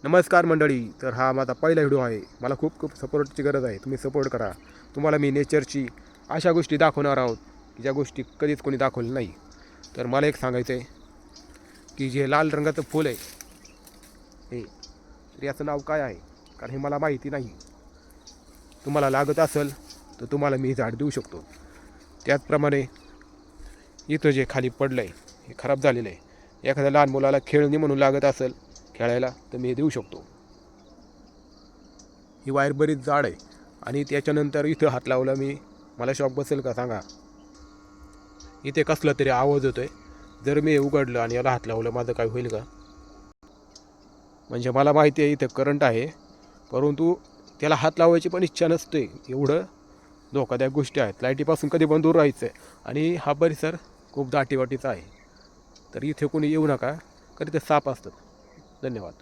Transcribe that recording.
नमस्कार मंडळी. तर हा माझा पहिला व्हिडिओ आहे. मला खूप खूप सपोर्टची गरज आहे. तुम्ही सपोर्ट करा. तुम्हाला मी नेचरची अशा गोष्टी दाखवणार आहोत की ज्या गोष्टी कधीच कोणी दाखवल्या नाही. तर मला एक सांगायचं आहे की जे लाल रंगाचं फूल आहे हे, तर याचं नाव काय आहे, कारण हे मला माहिती नाही. तुम्हाला लागत असेल तर तुम्हाला मी झाड देऊ शकतो. त्याचप्रमाणे इथं जे खाली पडलं आहे हे खराब झालेलं आहे. एखाद्या लहान मुलाला खेळणी म्हणून लागत असेल खेळायला तर मी हे देऊ शकतो. ही वायर बरीच जाड आहे आणि त्याच्यानंतर इथं हात लावला मी, मला शॉक बसेल का सांगा. इथे कसला तरी आवाज होतोय. जर मी हे उघडलं आणि याला हात लावलं माझं काय होईल का? म्हणजे मला माहिती आहे इथं करंट आहे, परंतु त्याला हात लावायची पण इच्छा नसते. एवढं धोकादायक गोष्टी आहेत. लाईटीपासून कधी पण दूर राहायचं आहे. आणि हा परिसर खूप दाटीवाटीचा आहे. तर इथे कोणी येऊ नका, कधी ते साप असतात. धन्यवाद.